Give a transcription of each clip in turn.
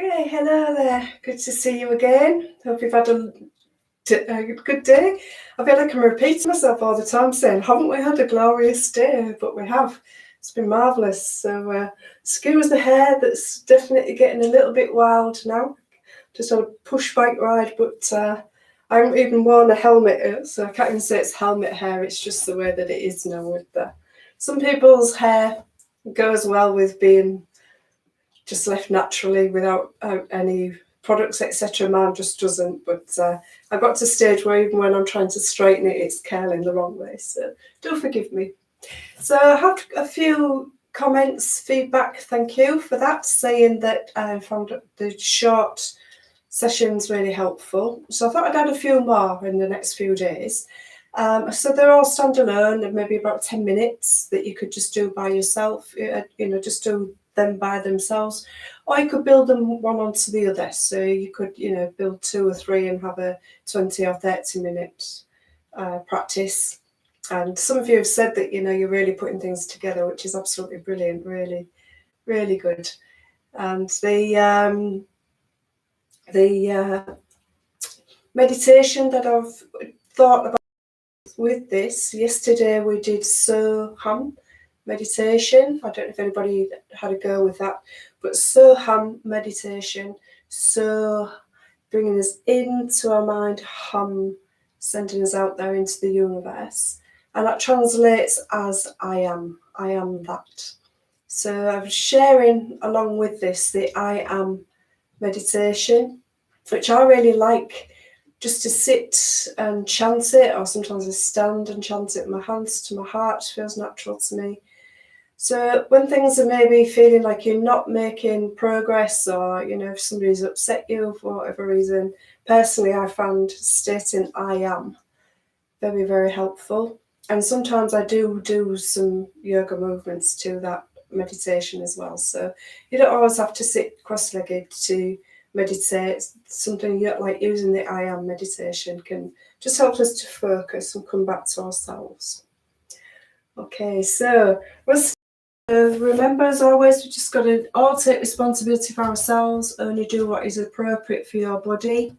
Okay, hello there. Good to see you again. Hope you've had a good day. I feel like I'm repeating myself all the time saying, haven't we had a glorious day? But we have. It's been marvellous. So excuse the hair that's definitely getting a little bit wild now. Just on a push bike ride, but I haven't even worn a helmet, so I can't even say it's helmet hair. It's just the way that it is now. With some people's hair goes well with being just left naturally without any products, etc. Mine just doesn't. But I got to a stage where even when I'm trying to straighten it, it's curling the wrong way. So do forgive me. So I have a few comments, feedback. Thank you for that, saying that I found the short sessions really helpful. So I thought I'd add a few more in the next few days. So they're all standalone, and maybe about 10 minutes that you could just do by yourself, just do them by themselves, or you could build them one onto the other. So you could, build 2 or 3 and have a 20 or 30 minute practice. And some of you have said that, you're really putting things together, which is absolutely brilliant, really, really good. And the meditation that I've thought about with this, yesterday we did Soham meditation. I don't know if anybody had a go with that, but Soham meditation, so bringing us into our mind, hum, sending us out there into the universe. And that translates as I am that. So I'm sharing along with this the I am meditation, which I really like, just to sit and chant it, or sometimes I stand and chant it with my hands to my heart. It feels natural to me. So when things are maybe feeling like you're not making progress, or if somebody's upset you for whatever reason, personally I found stating I am very, very helpful. And sometimes I do some yoga movements to that meditation as well. So you don't always have to sit cross-legged to meditate. Something like using the I am meditation can just help us to focus and come back to ourselves. Okay, so remember, as always, we just got to all take responsibility for ourselves, only do what is appropriate for your body.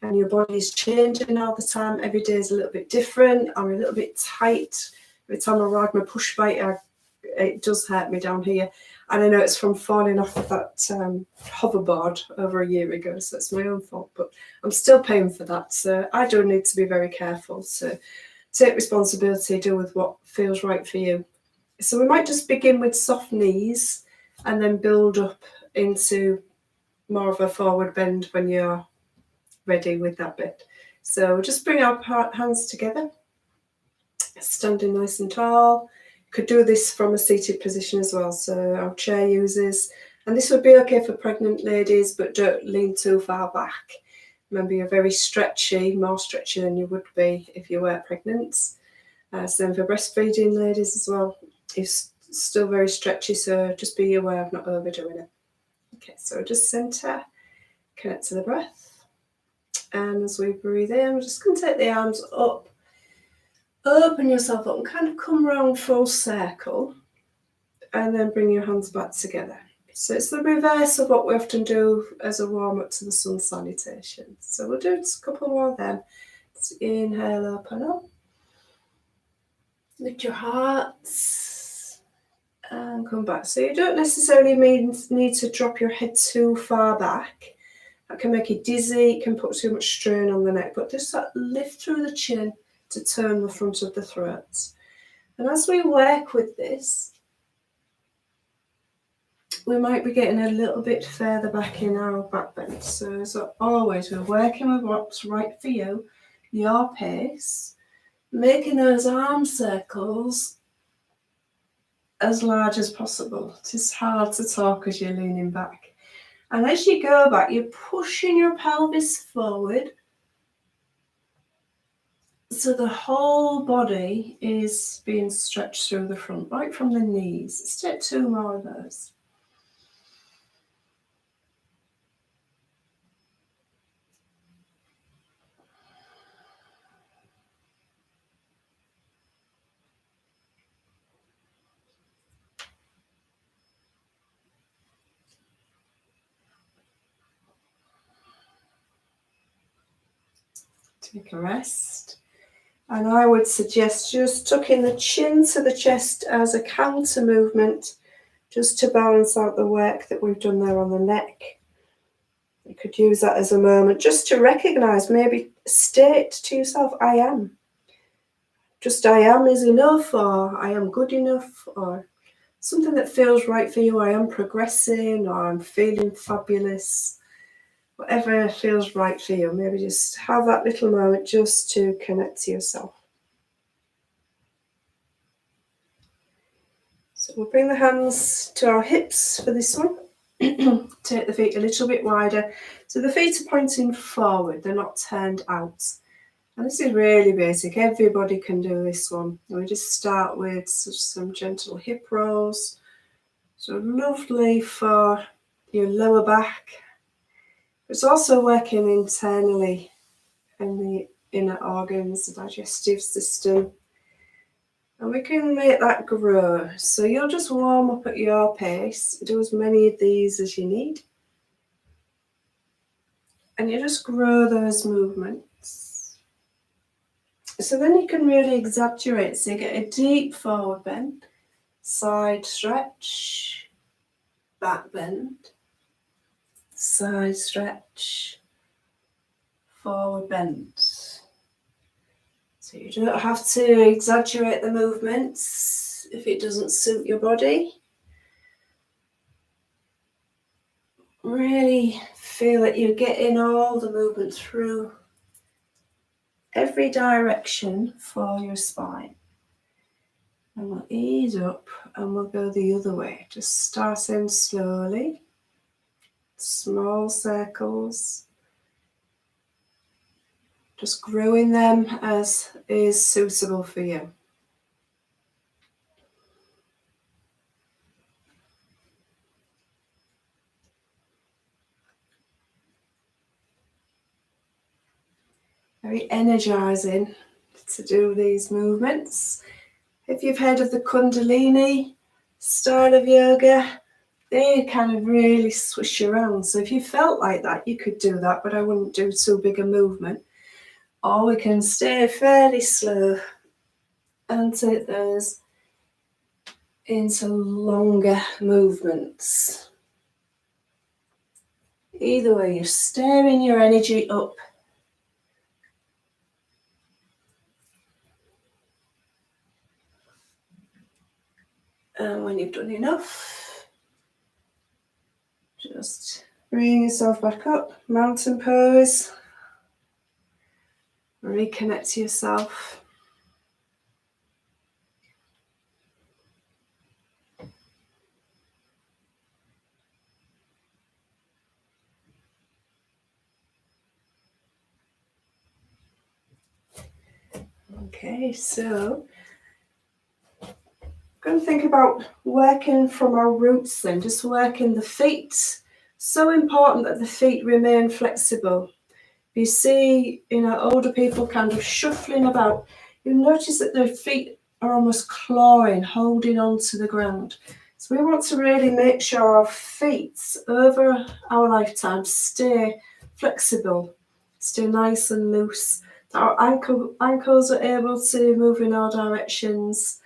And your body is changing all the time. Every day is a little bit different. I'm a little bit tight. Every time I ride my push bike, it does hurt me down here. And I know it's from falling off of that hoverboard over a year ago, so it's my own fault. But I'm still paying for that. So I do need to be very careful. So take responsibility, do with what feels right for you. So we might just begin with soft knees and then build up into more of a forward bend when you're ready with that bit. So just bring our hands together, standing nice and tall. You could do this from a seated position as well, so our chair users, and this would be okay for pregnant ladies, but don't lean too far back. Remember, you're very stretchy, more stretchy than you would be if you were pregnant. Same for breastfeeding ladies as well. It's still very stretchy, so just be aware of not overdoing it. Okay, so just center, connect to the breath. And as we breathe in, we're just going to take the arms up, open yourself up and kind of come round full circle, and then bring your hands back together. So it's the reverse of what we often do as a warm-up to the sun salutation. So we'll do just a couple more of them. Let's inhale, open up. Lift your hearts and come back. So you don't necessarily need to drop your head too far back. That can make you dizzy, it can put too much strain on the neck, but just lift through the chin to turn the front of the throat. And as we work with this, we might be getting a little bit further back in our back bend. So as always, we're working with what's right for you, your pace, making those arm circles as large as possible. It's hard to talk as you're leaning back. And as you go back, you're pushing your pelvis forward, so the whole body is being stretched through the front, right from the knees. Let's take 2 more of those. You can rest. And I would suggest just tucking the chin to the chest as a counter movement, just to balance out the work that we've done there on the neck. You could use that as a moment just to recognize, maybe state to yourself, I am. Just I am is enough, or I am good enough, or something that feels right for you. I am progressing, or I'm feeling fabulous. Whatever feels right for you. Maybe just have that little moment just to connect to yourself. So we'll bring the hands to our hips for this one. Take the feet a little bit wider. So the feet are pointing forward, they're not turned out. And this is really basic. Everybody can do this one. And we just start with some gentle hip rolls. So lovely for your lower back. It's also working internally in the inner organs, the digestive system. And we can make that grow. So you'll just warm up at your pace. Do as many of these as you need. And you just grow those movements. So then you can really exaggerate. So you get a deep forward bend, side stretch, back bend, side stretch, forward bend. So you don't have to exaggerate the movements if it doesn't suit your body. Really feel that you're getting all the movement through every direction for your spine. And we'll ease up and we'll go the other way. Just starting slowly, small circles. Just growing them as is suitable for you. Very energizing to do these movements. If you've heard of the Kundalini style of yoga, they kind of really swish around. So if you felt like that, you could do that, but I wouldn't do too big a movement. Or we can stay fairly slow and take those into longer movements. Either way, you're stirring your energy up. And when you've done enough, just bring yourself back up, mountain pose, reconnect to yourself. Okay, so I'm going to think about working from our roots then, just working the feet. So important that the feet remain flexible. You see, older people kind of shuffling about. You'll notice that their feet are almost clawing, holding onto the ground. So we want to really make sure our feet over our lifetime stay flexible, stay nice and loose. Our ankles are able to move in all directions.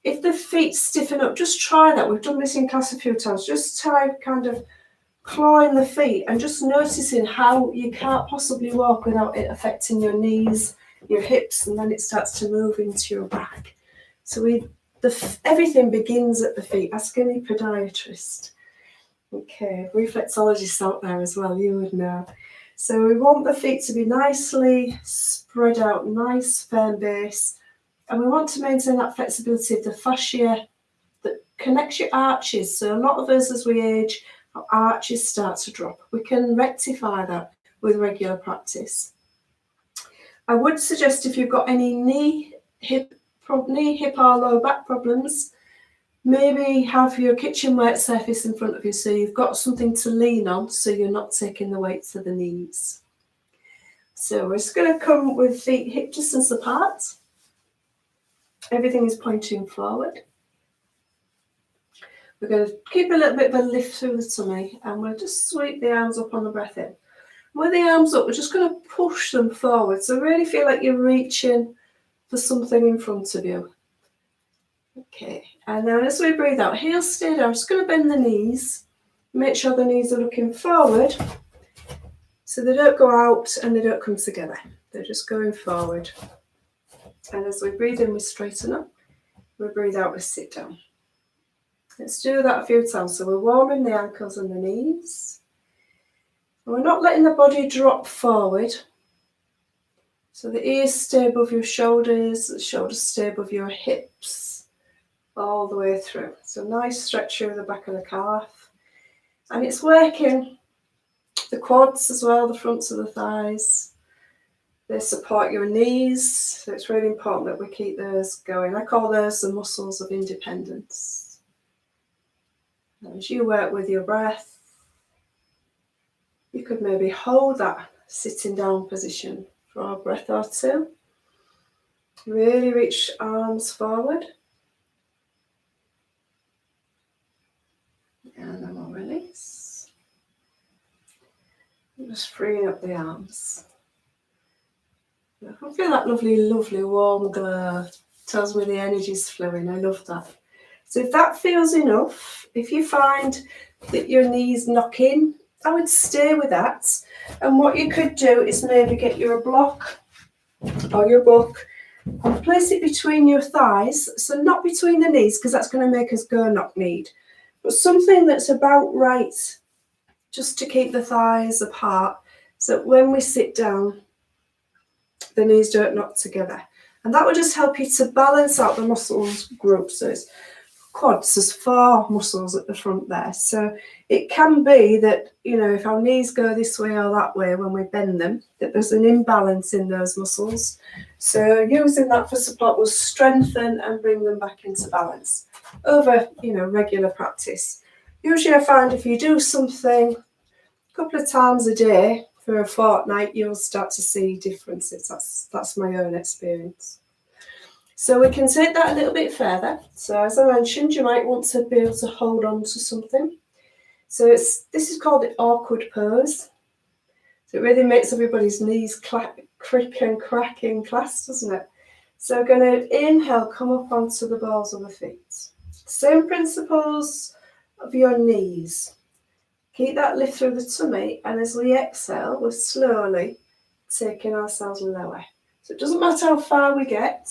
If the feet stiffen up, just try that. We've done this in class a few times. Just try kind of clawing the feet and just noticing how you can't possibly walk without it affecting your knees, your hips, and then it starts to move into your back. So everything begins at the feet. Ask any podiatrist. Okay, reflexologists out there as well, you would know. So we want the feet to be nicely spread out, nice firm base, and we want to maintain that flexibility of the fascia that connects your arches. So a lot of us as we age, our arches start to drop. We can rectify that with regular practice. I would suggest if you've got any knee, hip or lower back problems, maybe have your kitchen work surface in front of you so you've got something to lean on so you're not taking the weight to the knees. So we're just going to come with feet hip distance apart. Everything is pointing forward. We're going to keep a little bit of a lift through the tummy and we'll just sweep the arms up on the breath in. With the arms up, we're just going to push them forward. So really feel like you're reaching for something in front of you. Okay, and then as we breathe out, heels stay down. I'm just going to bend the knees. Make sure the knees are looking forward so they don't go out and they don't come together. They're just going forward. And as we breathe in, we straighten up. We breathe out, we sit down. Let's do that a few times. So we're warming the ankles and the knees. And we're not letting the body drop forward. So the ears stay above your shoulders, the shoulders stay above your hips, all the way through. So nice stretch through the back of the calf. And it's working the quads as well, the fronts of the thighs. They support your knees, so it's really important that we keep those going. I call those the muscles of independence. And as you work with your breath, you could maybe hold that sitting down position for a breath or two. Really reach arms forward. And then we'll release. And just freeing up the arms. I feel that lovely, lovely warm glow. Tells me the energy's flowing. I love that. So if that feels enough, if you find that your knees knock in, I would stay with that. And what you could do is maybe get your block or your book and place it between your thighs. So not between the knees, because that's going to make us go knock-kneed. But something that's about right, just to keep the thighs apart. So when we sit down, the knees don't knock together. And that will just help you to balance out the muscles group. So it's quads, there's 4 muscles at the front there. So it can be that, you know, if our knees go this way or that way when we bend them, that there's an imbalance in those muscles. So using that for support will strengthen and bring them back into balance over, you know, regular practice. Usually I find if you do something a couple of times a day for a fortnight, you'll start to see differences. That's my own experience. So we can take that a little bit further. So as I mentioned, you might want to be able to hold on to something. So this is called the awkward pose. So it really makes everybody's knees crick and crack in class, doesn't it? So we're going to inhale, come up onto the balls of the feet. Same principles of your knees. Keep that lift through the tummy, and as we exhale, we're slowly taking ourselves lower. So it doesn't matter how far we get.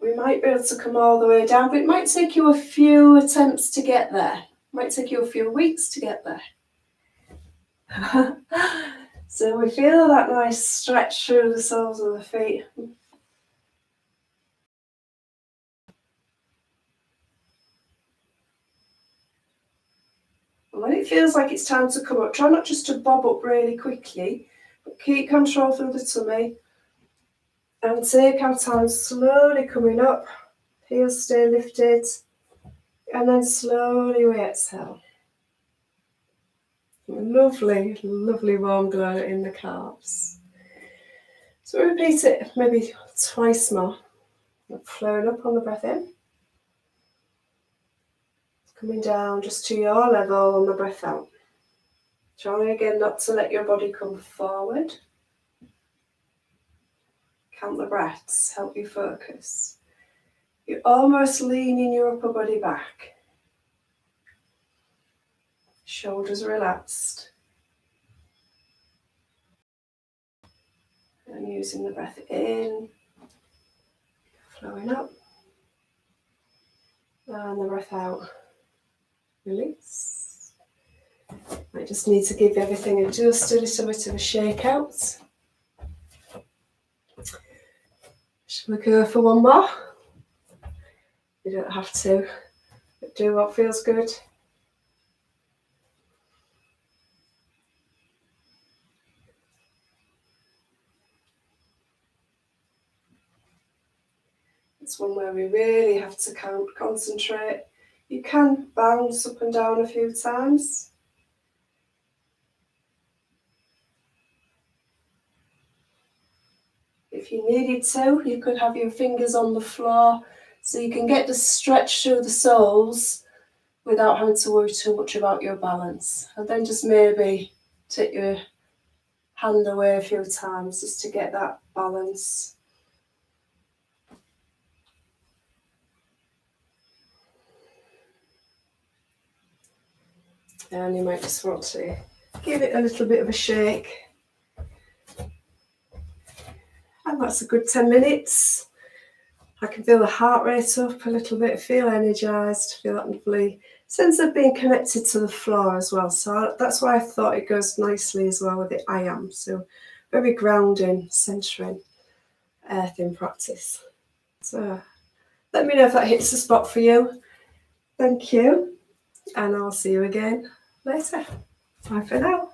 We might be able to come all the way down, but it might take you a few attempts to get there. It might take you a few weeks to get there. So we feel that nice stretch through the soles of the feet. And when it feels like it's time to come up, try not just to bob up really quickly, but keep control through the tummy. And take our time slowly coming up. Heels stay lifted. And then slowly we exhale. Lovely, lovely warm glow in the calves. So repeat it maybe twice more. Flowing up on the breath in. Coming down just to your level on the breath out. Trying again not to let your body come forward. Count the breaths, help you focus. You're almost leaning your upper body back. Shoulders relaxed. And using the breath in, flowing up. And the breath out. Release. I just need to give everything just a little bit of a shake out. Shall we go for one more? You don't have to, but do what feels good. It's one where we really have to concentrate. You can bounce up and down a few times. If you needed to, you could have your fingers on the floor so you can get the stretch through the soles without having to worry too much about your balance. And then just maybe take your hand away a few times just to get that balance. And you might just want to give it a little bit of a shake. And that's a good 10 minutes. I can feel the heart rate up a little bit, feel energised, feel that lovely sense of being connected to the floor as well. So that's why I thought it goes nicely as well with the I am. So very grounding, centering, earthing practice. So let me know if that hits the spot for you. Thank you. And I'll see you again later. Bye for now.